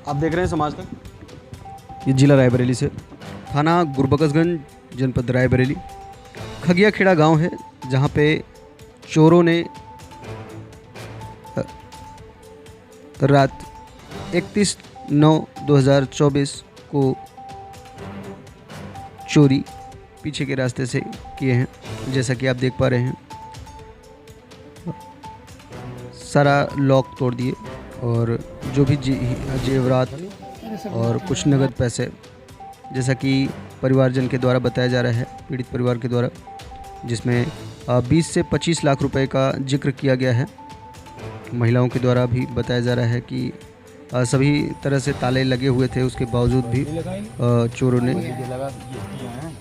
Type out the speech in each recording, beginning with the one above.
आप देख रहे हैं समाज तक। ये जिला रायबरेली से, थाना गुरबख्शगंज, जनपद रायबरेली। खगिया खेड़ा गांव है जहां पे चोरों ने रात 31/9/2024 को चोरी पीछे के रास्ते से किए हैं। जैसा कि आप देख पा रहे हैं, सारा लॉक तोड़ दिए और जो भी जेवरात और कुछ नगद पैसे, जैसा कि परिवारजन के द्वारा बताया जा रहा है, पीड़ित परिवार के द्वारा, जिसमें 20 से 25 लाख रुपए का जिक्र किया गया है। महिलाओं के द्वारा भी बताया जा रहा है कि सभी तरह से ताले लगे हुए थे, उसके बावजूद भी चोरों ने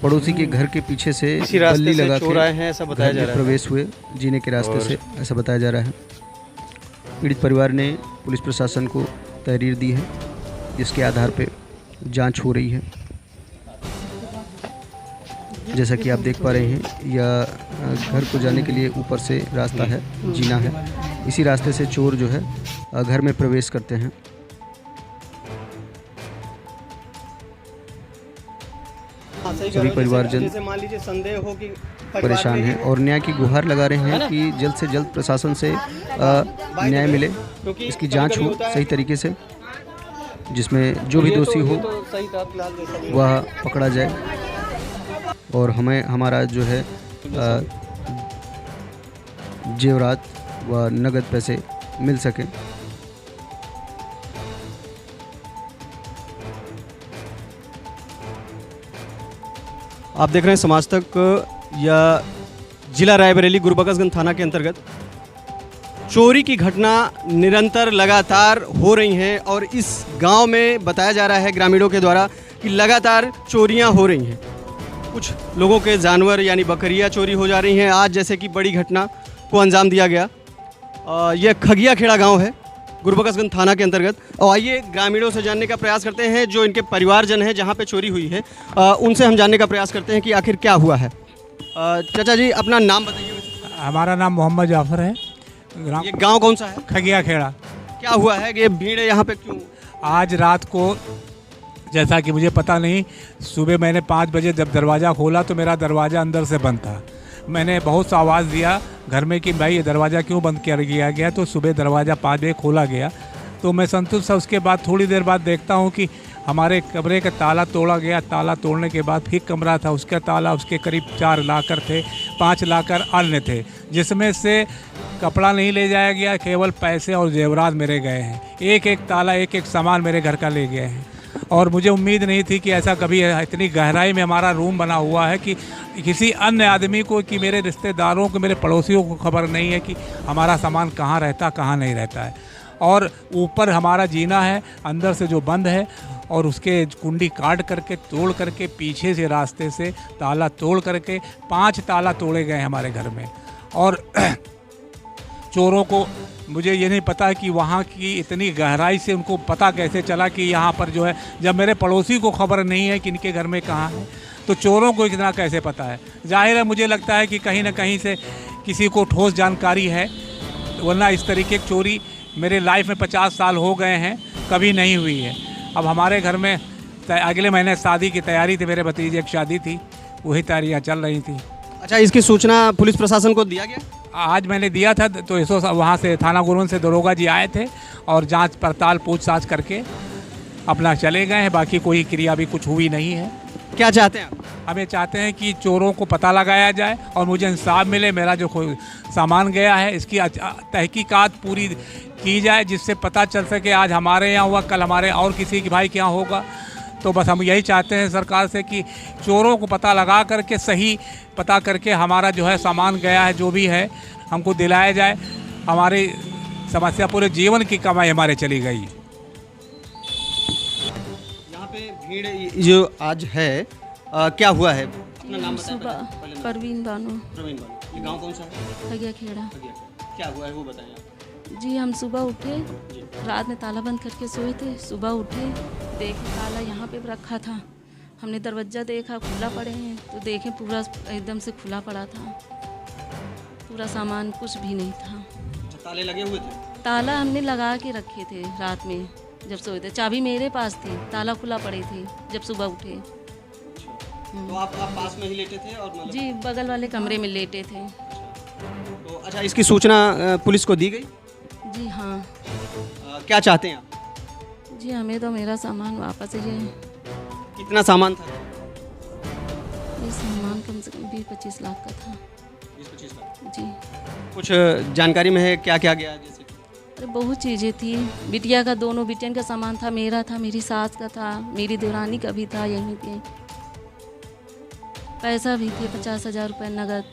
पड़ोसी के घर के पीछे से बल्ली लगा के ऐसा बताया जा रहा है, प्रवेश हुए जीने के रास्ते से, ऐसा बताया जा रहा है। पीड़ित परिवार ने पुलिस प्रशासन को तहरीर दी है, जिसके आधार पर जांच हो रही है। जैसा कि आप देख पा रहे हैं, यह घर को जाने के लिए ऊपर से रास्ता है, जीना है। इसी रास्ते से चोर जो है घर में प्रवेश करते हैं। सभी परिवारजन परेशान हैं और न्याय की गुहार लगा रहे हैं कि जल्द से जल्द प्रशासन से न्याय मिले, इसकी जांच हो सही तरीके से, जिसमें जो भी दोषी हो वह पकड़ा जाए और हमें हमारा जो है जेवरात व नगद पैसे मिल सके। आप देख रहे हैं समाज तक, या जिला रायबरेली गुरबख्शगंज थाना के अंतर्गत चोरी की घटना निरंतर लगातार हो रही हैं और इस गांव में बताया जा रहा है ग्रामीणों के द्वारा कि लगातार चोरियां हो रही हैं। कुछ लोगों के जानवर यानी बकरियां चोरी हो जा रही हैं। आज जैसे कि बड़ी घटना को अंजाम दिया गया। यह खगिया खेड़ा गांव है गुरबख्शगंज थाना के अंतर्गत। और आइए ग्रामीणों से जानने का प्रयास करते हैं, जो इनके परिवारजन हैं जहां पे चोरी हुई है, उनसे हम जानने का प्रयास करते हैं कि आखिर क्या हुआ है। चाचा जी, अपना नाम बताइए। हमारा नाम मोहम्मद जाफर है। ये गांव कौन सा है? खगिया खेड़ा। क्या हुआ है, ये भीड़ यहाँ पे क्यों? आज रात को, जैसा कि मुझे पता नहीं, सुबह मैंने 5 बजे जब दरवाज़ा खोला तो मेरा दरवाज़ा अंदर से बंद था। मैंने बहुत सा आवाज़ दिया घर में कि भाई ये दरवाज़ा क्यों बंद किया गया। तो सुबह दरवाज़ा 5 बजे खोला गया तो मैं संतुष्ट था। उसके बाद थोड़ी देर बाद देखता हूँ कि हमारे कमरे का ताला तोड़ा गया। ताला तोड़ने के बाद फिर कमरा था, उसका ताला, उसके करीब 4 लाकर थे, 5 लाकर अन्य थे, जिसमें से कपड़ा नहीं ले जाया गया, केवल पैसे और जेवरात मेरे गए हैं। एक एक ताला, एक एक सामान मेरे घर का ले गए हैं। और मुझे उम्मीद नहीं थी कि ऐसा कभी, इतनी गहराई में हमारा रूम बना हुआ है कि किसी अन्य आदमी को, कि मेरे रिश्तेदारों को, मेरे पड़ोसियों को खबर नहीं है कि हमारा सामान कहाँ रहता, कहाँ नहीं रहता है। और ऊपर हमारा जीना है, अंदर से जो बंद है, और उसके कुंडी काट करके, तोड़ करके, पीछे से रास्ते से ताला तोड़ करके 5 ताला तोड़े गए हमारे घर में। और चोरों को, मुझे ये नहीं पता कि वहाँ की इतनी गहराई से उनको पता कैसे चला कि यहाँ पर जो है, जब मेरे पड़ोसी को खबर नहीं है कि इनके घर में कहाँ है, तो चोरों को इतना कैसे पता है। जाहिर है, मुझे लगता है कि कहीं ना कहीं से किसी को ठोस जानकारी है, वरना इस तरीके की चोरी मेरे लाइफ में 50 साल हो गए हैं, कभी नहीं हुई है। अब हमारे घर में अगले महीने शादी की तैयारी थी, मेरे भतीजे की शादी थी, वही तैयारियाँ चल रही थी। अच्छा, इसकी सूचना पुलिस प्रशासन को दिया गया? आज मैंने दिया था, तो इसो वहाँ से थाना गुरबख्शगंज से दरोगा जी आए थे और जांच पड़ताल पूछताछ करके अपना चले गए हैं। बाकी कोई क्रिया भी कुछ हुई नहीं है। क्या चाहते हैं आप? हम ये चाहते हैं कि चोरों को पता लगाया जाए और मुझे इंसाफ मिले। मेरा जो सामान गया है, इसकी तहकीकात पूरी की जाए, जिससे पता चल सके आज हमारे यहाँ हुआ, कल हमारे और किसी के भाई के यहाँ होगा। तो बस हम यही चाहते हैं सरकार से कि चोरों को पता लगा करके, सही पता करके हमारा जो है सामान गया है, जो भी है, हमको दिलाया जाए। हमारी समस्या पूरे जीवन की कमाई हमारे चली गई। यहाँ पे भीड़ जो आज है, क्या हुआ है? अपना नाम बताइए। परवीन बानो। ये गांव कौन सा है? खगिया खेड़ा। क्या हुआ है वो बताइए। जी, हम सुबह उठे, रात में ताला बंद करके सोए थे। सुबह उठे, देखे ताला यहाँ पे रखा था। हमने दरवाज़ा देखा, खुला पड़े हैं, तो देखें पूरा एकदम से खुला पड़ा था, पूरा सामान कुछ भी नहीं था। ताले लगे हुए थे? ताला हमने लगा के रखे थे रात में, जब सोए थे। चाबी मेरे पास थी, ताला खुला पड़ी थी जब सुबह उठे। तो आप पास में ही लेटे थे और मतलब जी, बगल वाले कमरे में लेटे थे। तो अच्छा, इसकी सूचना पुलिस को दी गई? जी हाँ। क्या चाहते हैं आप? जी, हमें तो मेरा सामान वापस चाहिए। कितना सामान था? ये सामान कम से कम 20-25 लाख का था। 20-25 लाख। जी। कुछ जानकारी में है क्या क्या गया जैसे कि? अरे बहुत चीज़ें थी। बिटिया का, दोनों बिटियन का सामान था, मेरा था, मेरी सास का था, मेरी देवरानी का भी था यहीं पे। पैसा भी थे 50,000 रुपये नगद।